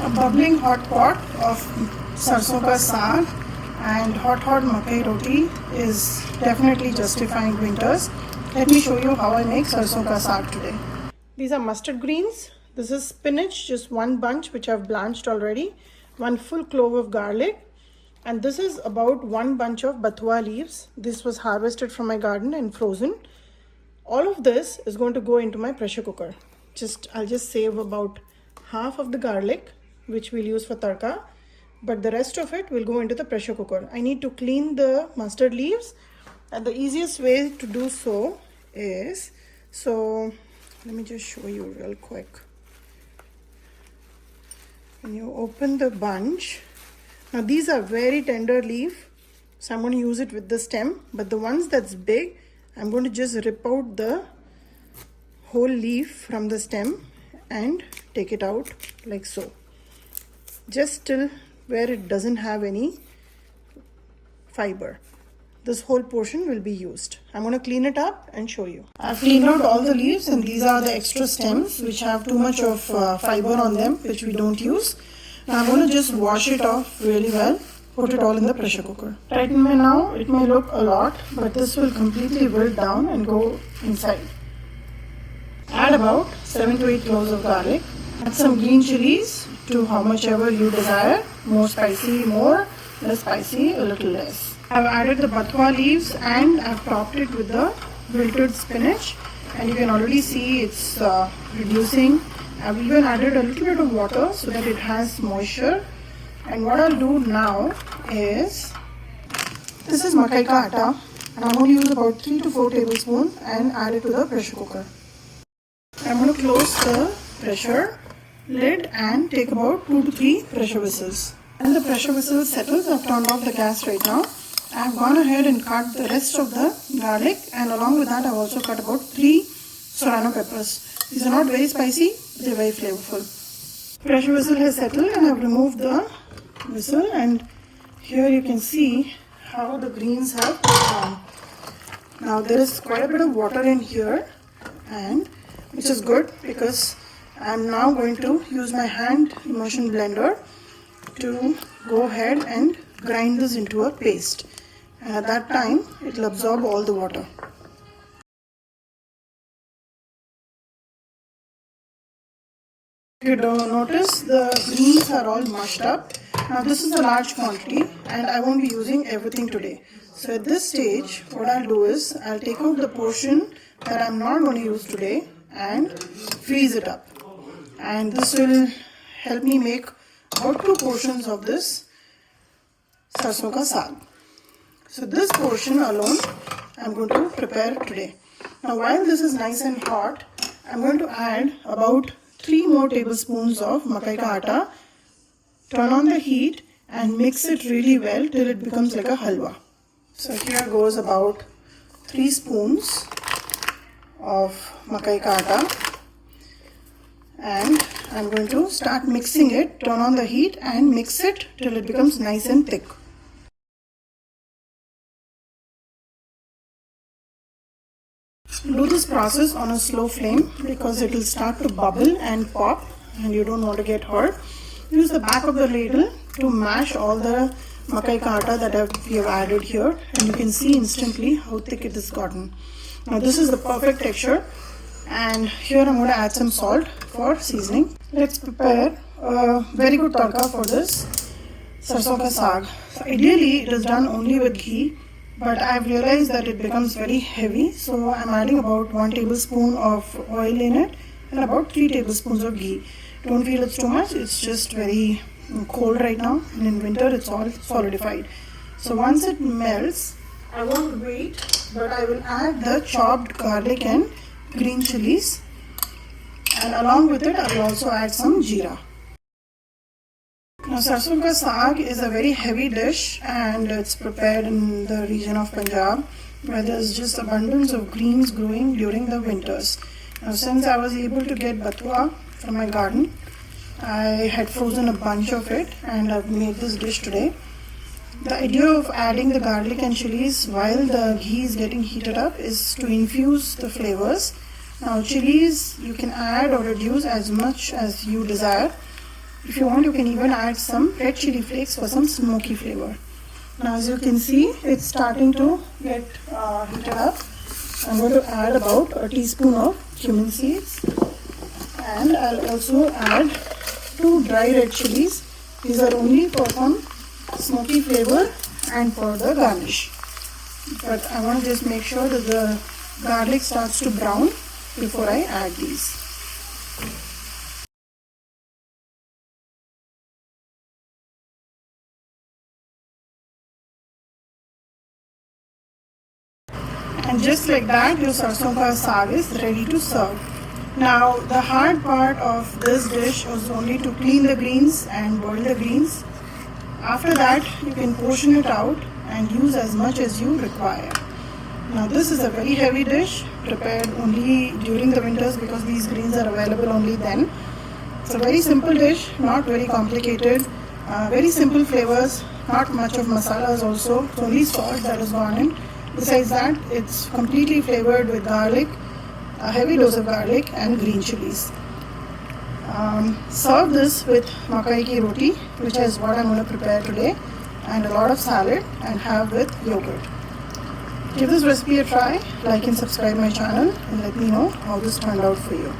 A bubbling hot pot of Sarson Ka Saag and hot makai roti is definitely justifying winters. Let me show you how I make Sarson Ka Saag today. These are mustard greens. This is spinach, just one bunch which I've blanched already. One full clove of garlic. And this is about one bunch of Bathua leaves. This was harvested from my garden and frozen. All of this is going to go into my pressure cooker. I'll just save about half of the garlic, which we'll use for tadka, but the rest of it will go into the pressure cooker. I need to clean the mustard leaves, and the easiest way to do so is, let me just show you real quick. When you open the bunch, now these are very tender leaf, so I'm going to use it with the stem, but the ones that's big, I'm going to just rip out the whole leaf from the stem and take it out like so, just till where it doesn't have any fiber. This whole portion will be used. I'm going to clean it up and show you. I've cleaned out all the leaves, and these are the extra stems which have too much of fiber on them, which we don't use. Now I'm going to just wash it off really well, put it all in the pressure cooker. Right now it may look a lot, but this will completely wilt down and go inside. Add about 7 to 8 cloves of garlic. Add some green chilies to how much ever you desire. More spicy, more. Less spicy, a little less. I've added the Bathua leaves and I've topped it with the wilted spinach. And you can already see it's reducing. I've even added a little bit of water so that it has moisture. And what I'll do now is, this is makai ka atta, and I'm going to use about 3 to 4 tablespoons and add it to the pressure cooker. I'm going to close the pressure lid and take about 2 to 3 pressure whistles. And the pressure whistle settles, I've turned off the gas right now. I've gone ahead and cut the rest of the garlic, and along with that I've also cut about 3 serrano peppers. These are not very spicy, but they're very flavorful. Pressure whistle has settled and I've removed the whistle, and here you can see how the greens have cooked down. Now there is quite a bit of water in here, and which is good because I'm now going to use my hand immersion blender to go ahead and grind this into a paste, and at that time it will absorb all the water. If you don't notice, the greens are all mushed up. Now this is a large quantity and I won't be using everything today. So at this stage, what I'll do is I'll take out the portion that I'm not going to use today and freeze it up. And this will help me make about 2 portions of this Sarson Ka Saag. So this portion alone I'm going to prepare today. Now while this is nice and hot, I'm going to add about 3 more tablespoons of makai ka atta, turn on the heat and mix it really well till it becomes like a halwa. So here goes about 3 spoons of makai ka atta, and I'm going to start mixing it, turn on the heat and mix it till it becomes nice and thick. Do this process on a slow flame because it will start to bubble and pop and you don't want to get hurt. Use the back of the ladle to mash all the makai ka atta that we have added here, and you can see instantly how thick it has gotten. Now this is the perfect texture, and here I'm going to add some salt for seasoning. Let's prepare a very good tadka for this Sarson Ka Saag. So ideally it is done only with ghee, but I've realized that it becomes very heavy, so I'm adding about 1 tablespoon of oil in it and about 3 tablespoons of ghee. Don't feel it's too much, it's just very cold right now, and in winter it's all solidified. So once it melts, I won't wait, but I will add the chopped garlic and green chilies, and along with it I will also add some jeera. Now Sarson Ka Saag is a very heavy dish, and it's prepared in the region of Punjab where there's just abundance of greens growing during the winters. Now since I was able to get Bathua from my garden, I had frozen a bunch of it and I've made this dish today. The idea of adding the garlic and chilies while the ghee is getting heated up is to infuse the flavors. Now chilies you can add or reduce as much as you desire. If you want, you can even add some red chili flakes for some smoky flavor. Now as you can see, it's starting to get heated up. I'm going to add about a teaspoon of cumin seeds, and I'll also add 2 dry red chilies. These are only for some smoky flavor and for the garnish. But I want to just make sure that the garlic starts to brown before I add these. And just like that, your Sarson Ka Saag is ready to serve. Now, the hard part of this dish was only to clean the greens and boil the greens. After that, you can portion it out and use as much as you require. Now, this is a very heavy dish prepared only during the winters because these greens are available only then. It's a very simple dish, not very complicated, very simple flavors, not much of masalas also. It's only salt that is gone in. Besides that, it's completely flavored with garlic, a heavy dose of garlic and green chilies. Serve this with makai ki roti, which is what I'm going to prepare today, and a lot of salad, and have with yogurt. Give this recipe a try, like and subscribe my channel, and let me know how this turned out for you.